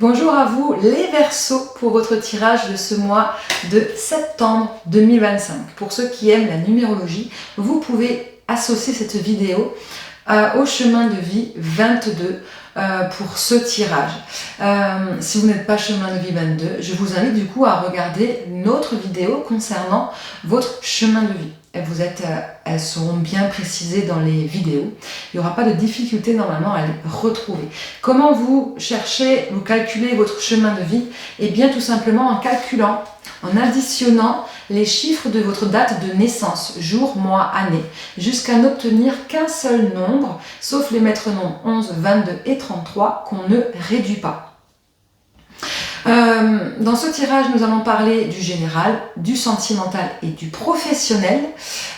Bonjour à vous les Verseaux pour votre tirage de ce mois de septembre 2025. Pour ceux qui aiment la numérologie, vous pouvez associer cette vidéo au chemin de vie 22 pour ce tirage. Si vous n'êtes pas chemin de vie 22, je vous invite du coup à regarder une autre vidéo concernant votre chemin de vie. Elles seront bien précisées dans les vidéos. Il n'y aura pas de difficulté normalement à les retrouver. Comment vous cherchez, vous calculez votre chemin de vie? Eh bien tout simplement en calculant, en additionnant les chiffres de votre date de naissance, jour, mois, année, jusqu'à n'obtenir qu'un seul nombre, sauf les maîtres nombres 11, 22 et 33 qu'on ne réduit pas. Dans ce tirage, nous allons parler du général, du sentimental et du professionnel.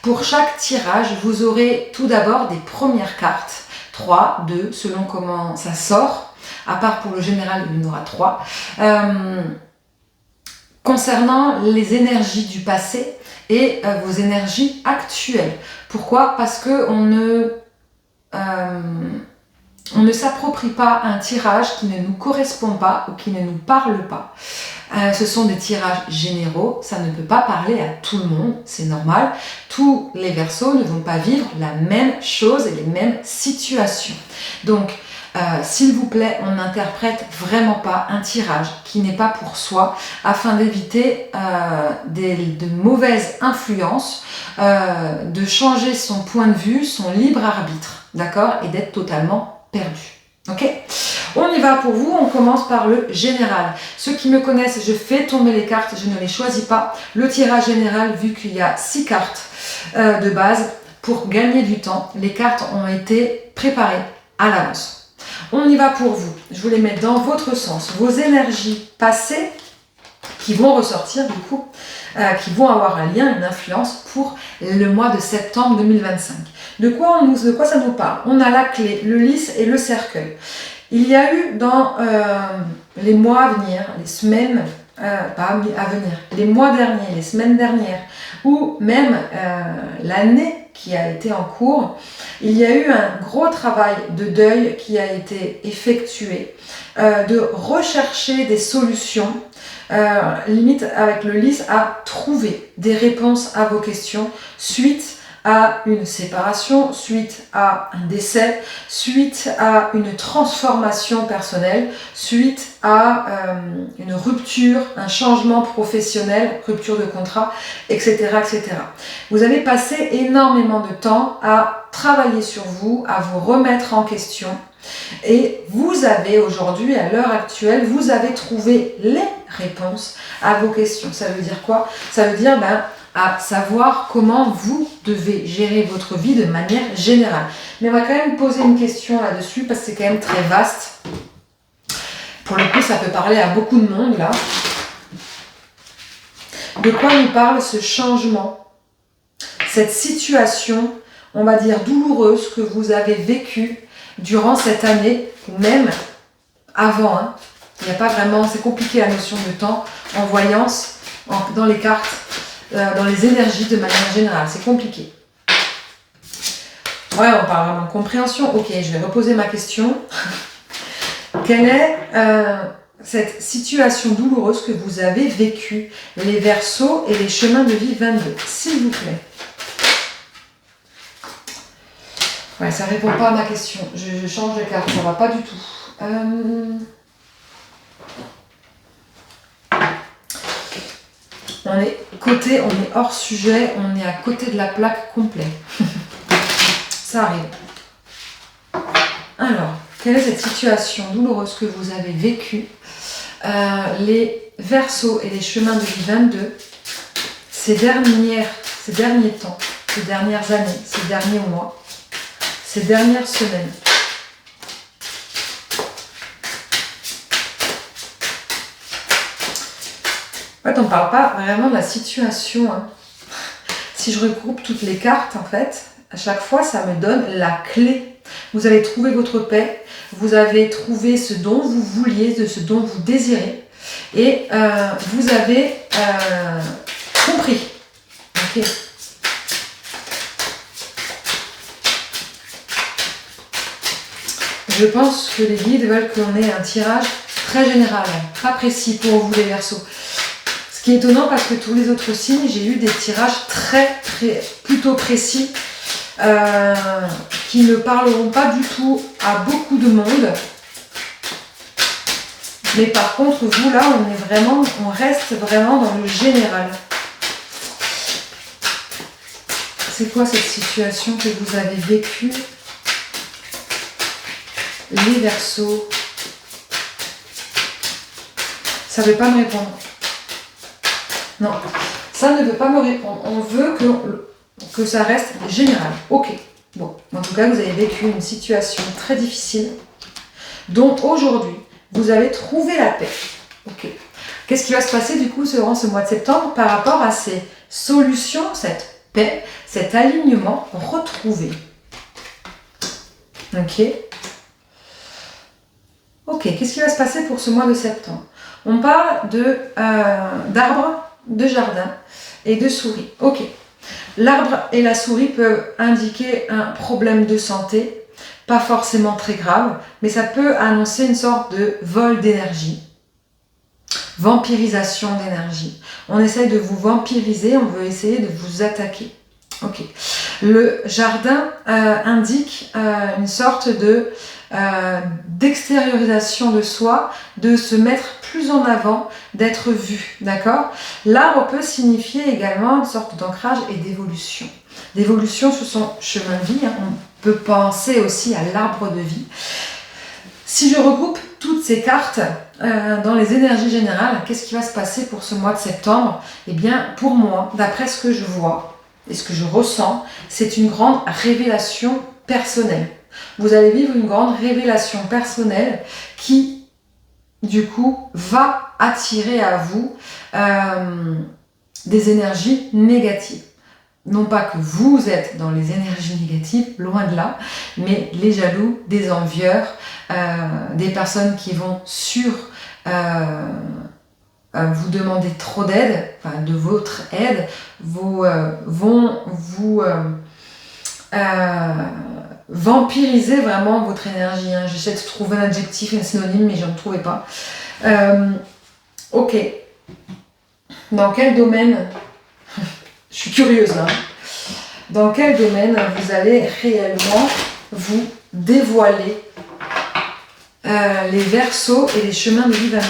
Pour chaque tirage, vous aurez tout d'abord des premières cartes, 3, 2, selon comment ça sort. À part pour le général, il y en aura 3. Concernant les énergies du passé et vos énergies actuelles. Pourquoi? Parce que on ne s'approprie pas un tirage qui ne nous correspond pas ou qui ne nous parle pas. Ce sont des tirages généraux, ça ne peut pas parler à tout le monde, c'est normal. Tous les Verseaux ne vont pas vivre la même chose et les mêmes situations. Donc, s'il vous plaît, on n'interprète vraiment pas un tirage qui n'est pas pour soi afin d'éviter de mauvaises influences, de changer son point de vue, son libre arbitre, d'accord, et d'être totalement perdu. Ok, on y va pour vous, on commence par le général. Ceux qui me connaissent, je fais tomber les cartes, je ne les choisis pas. Le tirage général, vu qu'il y a 6 cartes de base, pour gagner du temps, les cartes ont été préparées à l'avance. On y va pour vous, je vous les mets dans votre sens. Vos énergies passées qui vont ressortir du coup, qui vont avoir un lien, une influence pour le mois de septembre 2025. De quoi ça nous parle? On a la clé, le lys et le cercueil. Il y a eu dans les mois à venir, les semaines à venir, les mois derniers, les semaines dernières, ou même l'année qui a été en cours, il y a eu un gros travail de deuil qui a été effectué, de rechercher des solutions, limite avec le lys, à trouver des réponses à vos questions suite à une séparation, suite à un décès, suite à une transformation personnelle, suite à une rupture, un changement professionnel, rupture de contrat, etc., etc. Vous avez passé énormément de temps à travailler sur vous, à vous remettre en question. Et vous avez aujourd'hui, à l'heure actuelle, vous avez trouvé les réponses à vos questions. Ça veut dire quoi? Ça veut dire à savoir comment vous devez gérer votre vie de manière générale. Mais on va quand même poser une question là-dessus parce que c'est quand même très vaste. Pour le coup, ça peut parler à beaucoup de monde là. De quoi nous parle ce changement? Cette situation, on va dire douloureuse que vous avez vécue durant cette année, ou même avant. Hein. Il n'y a pas vraiment, c'est compliqué la notion de temps en voyance, dans les cartes, dans les énergies de manière générale. C'est compliqué. Ouais, on parle vraiment de compréhension. Ok, je vais reposer ma question. Quelle est cette situation douloureuse que vous avez vécue, les Verseaux et les chemins de vie 22, s'il vous plaît? Ouais, ça répond pas à ma question. Je change de carte, ça va pas du tout. On est hors sujet, on est à côté de la plaque complet. Ça arrive. Alors, quelle est cette situation douloureuse que vous avez vécue? Les Verseaux et les chemins de vie 22, ces derniers temps, ces dernières années, ces derniers mois, ces dernières semaines. En fait, on ne parle pas vraiment de la situation. Hein. Si je regroupe toutes les cartes, en fait, à chaque fois, ça me donne la clé. Vous avez trouvé votre paix, vous avez trouvé ce dont vous vouliez, de ce dont vous désirez, et vous avez compris. Ok. Je pense que les guides veulent qu'on ait un tirage très général, pas précis pour vous les Verseaux. Ce qui est étonnant parce que tous les autres signes, j'ai eu des tirages plutôt précis qui ne parleront pas du tout à beaucoup de monde. Mais par contre, vous là, on reste vraiment dans le général. C'est quoi cette situation que vous avez vécue, les Verseaux? Ça ne veut pas me répondre. Non, ça ne veut pas me répondre. On veut que ça reste général. Ok. Bon, en tout cas, vous avez vécu une situation très difficile dont aujourd'hui, vous allez trouver la paix. Ok. Qu'est-ce qui va se passer du coup durant ce mois de septembre par rapport à ces solutions, cette paix, cet alignement retrouvé? Ok. Ok, qu'est-ce qui va se passer pour ce mois de septembre? On parle d'arbres, de jardin et de souris. Ok. L'arbre et la souris peuvent indiquer un problème de santé, pas forcément très grave, mais ça peut annoncer une sorte de vol d'énergie, vampirisation d'énergie. On essaye de vous vampiriser, on veut essayer de vous attaquer. Ok. Le jardin indique une sorte d'extériorisation de soi, de se mettre plus en avant, d'être vu, d'accord? L'arbre peut signifier également une sorte d'ancrage et d'évolution. D'évolution sur son chemin de vie, hein. On peut penser aussi à l'arbre de vie. Si je regroupe toutes ces cartes dans les énergies générales, qu'est-ce qui va se passer pour ce mois de septembre? Eh bien, pour moi, d'après ce que je vois et ce que je ressens, c'est une grande révélation personnelle. Vous allez vivre une grande révélation personnelle qui, du coup, va attirer à vous des énergies négatives. Non pas que vous êtes dans les énergies négatives, loin de là, mais les jaloux, des envieurs, des personnes qui vont vous demander trop d'aide, enfin de votre aide, vont vous vampiriser vraiment votre énergie. Hein. J'essaie de trouver un adjectif, un synonyme, mais je ne trouvais pas. Ok. Dans quel domaine? Je suis curieuse là. Dans quel domaine vous allez réellement vous dévoiler les Verseaux et les chemins de vie 22?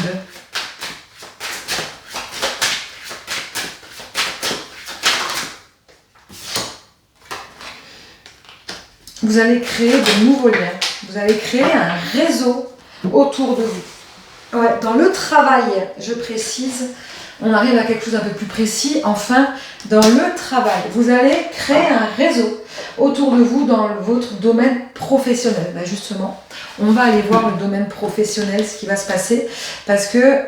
Vous allez créer de nouveaux liens. Vous allez créer un réseau autour de vous. Ouais, dans le travail, je précise, on arrive à quelque chose d'un peu plus précis. Enfin, dans le travail, vous allez créer un réseau autour de vous dans votre domaine professionnel. Ben justement, on va aller voir le domaine professionnel, ce qui va se passer, parce que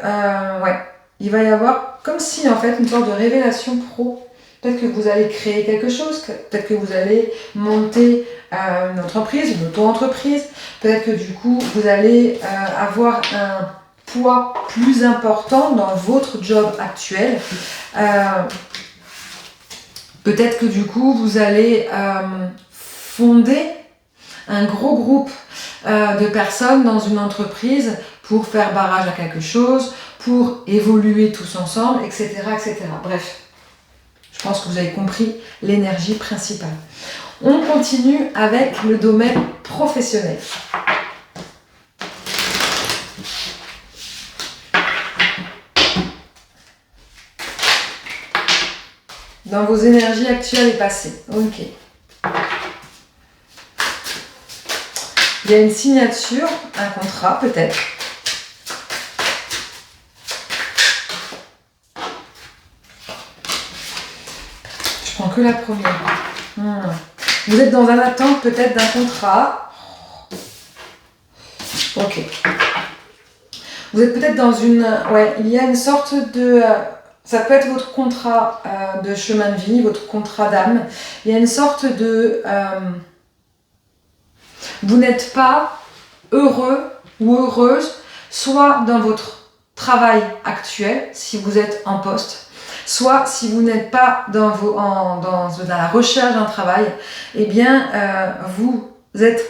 il va y avoir comme si en fait une sorte de révélation pro. Peut-être que vous allez créer quelque chose, peut-être que vous allez monter une entreprise, une auto-entreprise, peut-être que du coup vous allez avoir un poids plus important dans votre job actuel. Peut-être que du coup vous allez fonder un gros groupe de personnes dans une entreprise pour faire barrage à quelque chose, pour évoluer tous ensemble, etc. etc. Bref. Je pense que vous avez compris l'énergie principale. On continue avec le domaine professionnel. Dans vos énergies actuelles et passées. Ok. Il y a une signature, un contrat peut-être. Je prends que la première. Vous êtes dans un attente peut-être d'un contrat. Ok. Vous êtes peut-être dans une... Ouais, il y a une sorte de... ça peut être votre contrat de chemin de vie, votre contrat d'âme. Il y a une sorte de... vous n'êtes pas heureux ou heureuse, soit dans votre travail actuel, si vous êtes en poste, soit si vous n'êtes pas dans la recherche d'un travail, eh bien vous êtes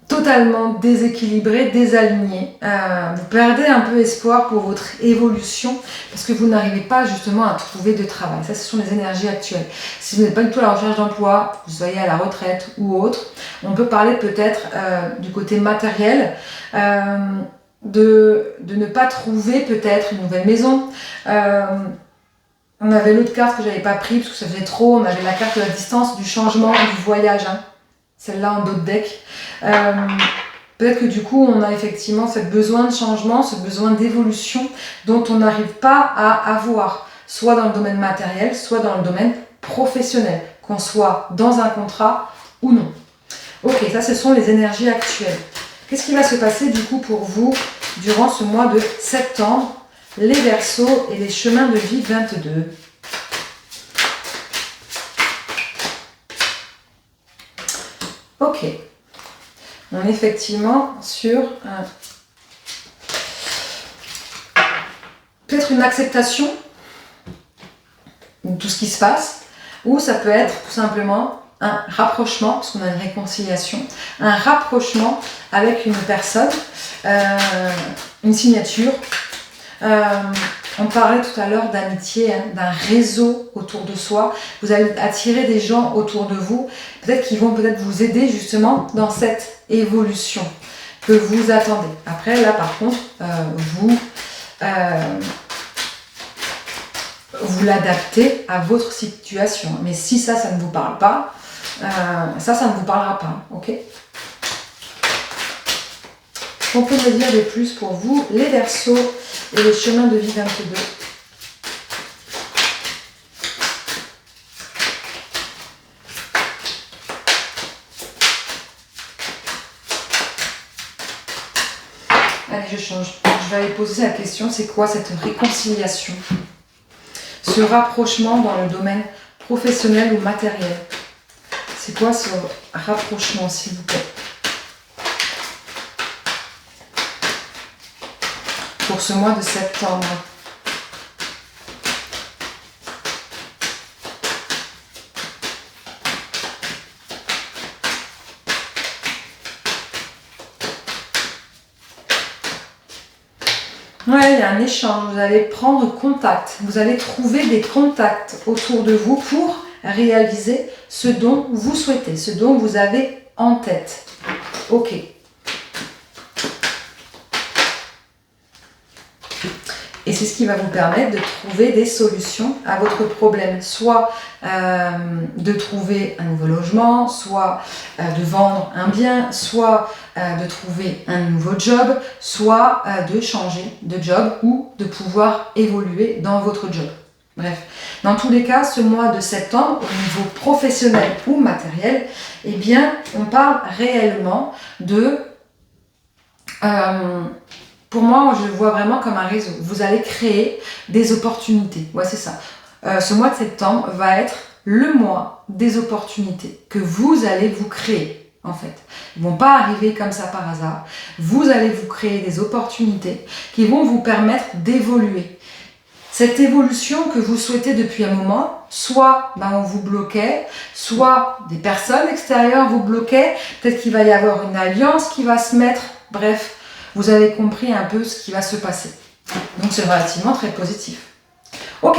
totalement déséquilibré, désaligné. Vous perdez un peu espoir pour votre évolution parce que vous n'arrivez pas justement à trouver de travail. Ça, ce sont les énergies actuelles. Si vous n'êtes pas du tout à la recherche d'emploi, vous soyez à la retraite ou autre, on peut parler peut-être du côté matériel, de ne pas trouver peut-être une nouvelle maison. On avait l'autre carte que j'avais pas pris parce que ça faisait trop. On avait la carte de la distance, du changement, du voyage. Hein. Celle-là en dos de deck. Peut-être que du coup, on a effectivement ce besoin de changement, ce besoin d'évolution dont on n'arrive pas à avoir, soit dans le domaine matériel, soit dans le domaine professionnel, qu'on soit dans un contrat ou non. Ok, ça ce sont les énergies actuelles. Qu'est-ce qui va se passer du coup pour vous durant ce mois de septembre, les Verseaux et les chemins de vie 22? Ok, on est effectivement sur peut-être une acceptation de tout ce qui se passe, ou ça peut être tout simplement un rapprochement, parce qu'on a une réconciliation, un rapprochement avec une personne, une signature. On parlait tout à l'heure d'amitié, hein, d'un réseau autour de soi. Vous allez attirer des gens autour de vous, peut-être qu'ils vont peut-être vous aider justement dans cette évolution que vous attendez. Après, là par contre, vous l'adaptez à votre situation. Mais si ça ne vous parle pas, ça ne vous parlera pas. Ok ? On peut me dire de plus pour vous, les Verseaux et les chemins de vie 22. Allez, je change. Je vais aller poser la question, c'est quoi cette réconciliation? Ce rapprochement dans le domaine professionnel ou matériel? C'est quoi ce rapprochement, s'il vous plaît? Pour ce mois de septembre. Ouais, il y a un échange, vous allez prendre contact, vous allez trouver des contacts autour de vous pour réaliser ce dont vous souhaitez, ce dont vous avez en tête. Ok. Et c'est ce qui va vous permettre de trouver des solutions à votre problème. Soit de trouver un nouveau logement, soit de vendre un bien, soit de trouver un nouveau job, soit de changer de job ou de pouvoir évoluer dans votre job. Bref, dans tous les cas, ce mois de septembre, au niveau professionnel ou matériel, eh bien, on parle réellement de... pour moi, je le vois vraiment comme un réseau. Vous allez créer des opportunités. Ouais, c'est ça. Ce mois de septembre va être le mois des opportunités que vous allez vous créer, en fait. Ils ne vont pas arriver comme ça par hasard. Vous allez vous créer des opportunités qui vont vous permettre d'évoluer. Cette évolution que vous souhaitez depuis un moment, soit on vous bloquait, soit des personnes extérieures vous bloquaient, peut-être qu'il va y avoir une alliance qui va se mettre, bref, vous avez compris un peu ce qui va se passer. Donc c'est relativement très positif. Ok,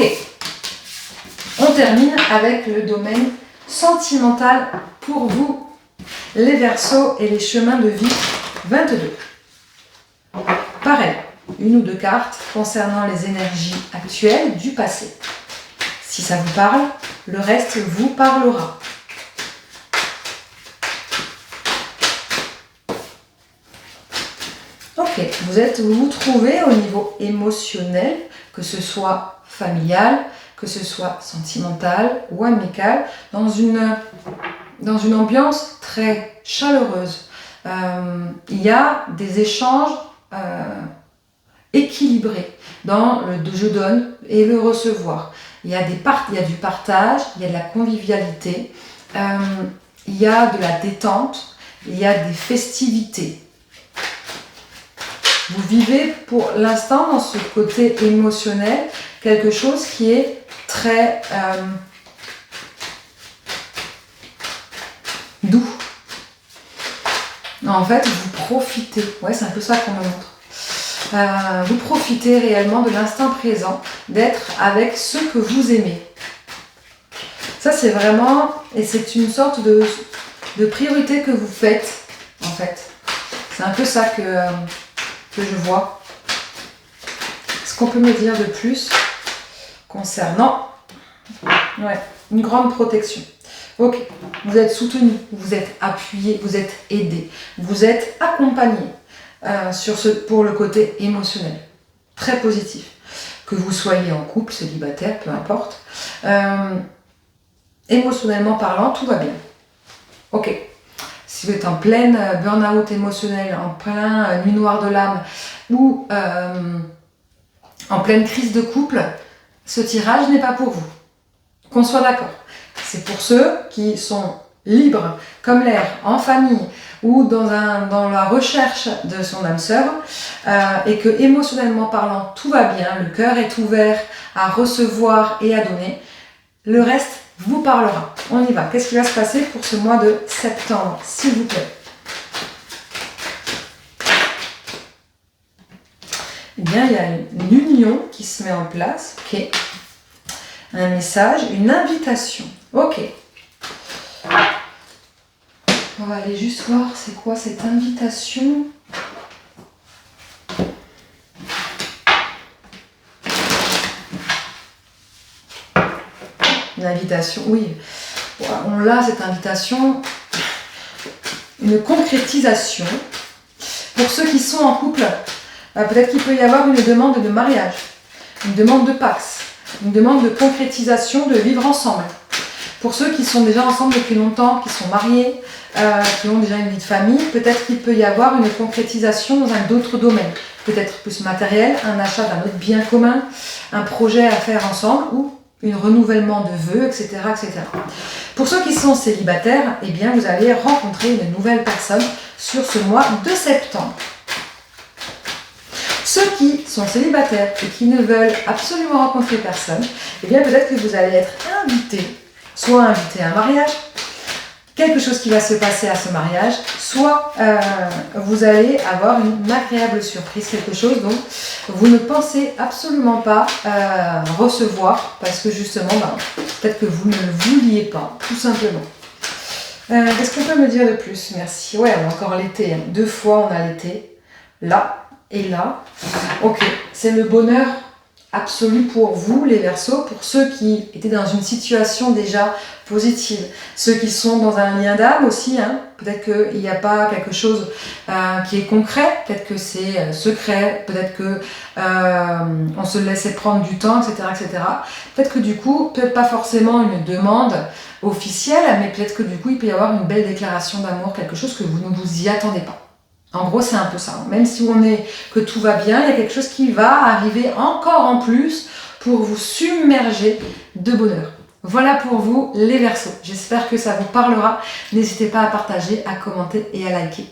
on termine avec le domaine sentimental pour vous, les Verseaux et les chemins de vie 22. Pareil, une ou deux cartes concernant les énergies actuelles du passé. Si ça vous parle, le reste vous parlera. Ok, vous vous trouvez au niveau émotionnel, que ce soit familial, que ce soit sentimental ou amical, dans une ambiance très chaleureuse. Il y a des échanges équilibrés dans le je donne et le recevoir. Il y a du partage, il y a de la convivialité, il y a de la détente, il y a des festivités. Vous vivez pour l'instant dans ce côté émotionnel quelque chose qui est très doux. En fait, vous profitez. Ouais, c'est un peu ça qu'on me montre. Vous profitez réellement de l'instant présent, d'être avec ceux que vous aimez. Ça, c'est vraiment, et c'est une sorte de priorité que vous faites, en fait. C'est un peu ça que je vois. Est-ce qu'on peut me dire de plus concernant une grande protection? Ok, vous êtes soutenu, vous êtes appuyé, vous êtes aidé, vous êtes accompagné pour le côté émotionnel. Très positif. Que vous soyez en couple, célibataire, peu importe. Émotionnellement parlant, tout va bien. Ok. Si vous êtes en pleine burn-out émotionnel, en plein nuit noire de l'âme ou en pleine crise de couple, ce tirage n'est pas pour vous. Qu'on soit d'accord. C'est pour ceux qui sont libres comme l'air, en famille ou dans la recherche de son âme sœur et que émotionnellement parlant, tout va bien, le cœur est ouvert à recevoir et à donner. Le reste vous parlera. On y va. Qu'est-ce qui va se passer pour ce mois de septembre, s'il vous plaît? Eh bien, il y a une union qui se met en place. Ok. Un message, une invitation. Ok. On va aller juste voir c'est quoi cette invitation. Une invitation, oui. On l'a, cette invitation. Une concrétisation. Pour ceux qui sont en couple, peut-être qu'il peut y avoir une demande de mariage, une demande de pax, une demande de concrétisation, de vivre ensemble. Pour ceux qui sont déjà ensemble depuis longtemps, qui sont mariés, qui ont déjà une vie de famille, peut-être qu'il peut y avoir une concrétisation dans un autre domaine. Peut-être plus matériel, un achat d'un autre bien commun, un projet à faire ensemble ou un renouvellement de vœux, etc., etc. Pour ceux qui sont célibataires, eh bien, vous allez rencontrer une nouvelle personne sur ce mois de septembre. Ceux qui sont célibataires et qui ne veulent absolument rencontrer personne, eh bien, peut-être que vous allez être invités, soit invité à un mariage, quelque chose qui va se passer à ce mariage, soit vous allez avoir une agréable surprise, quelque chose dont vous ne pensez absolument pas recevoir, parce que justement, peut-être que vous ne le vouliez pas, tout simplement. Qu'est-ce qu'on peut me dire de plus? Merci. Ouais, on a encore l'été. 2 fois, on a l'été. Là et là. Ok, c'est le bonheur absolu pour vous, les Verseaux, pour ceux qui étaient dans une situation déjà positive, ceux qui sont dans un lien d'âme aussi, hein. Peut-être qu'il n'y a pas quelque chose qui est concret, peut-être que c'est secret, peut-être que on se laissait prendre du temps, etc., etc. Peut-être que du coup, peut-être pas forcément une demande officielle, mais peut-être que du coup, il peut y avoir une belle déclaration d'amour, quelque chose que vous ne vous y attendez pas. En gros, c'est un peu ça. Même si que tout va bien, il y a quelque chose qui va arriver encore en plus pour vous submerger de bonheur. Voilà pour vous, les Verseaux. J'espère que ça vous parlera. N'hésitez pas à partager, à commenter et à liker.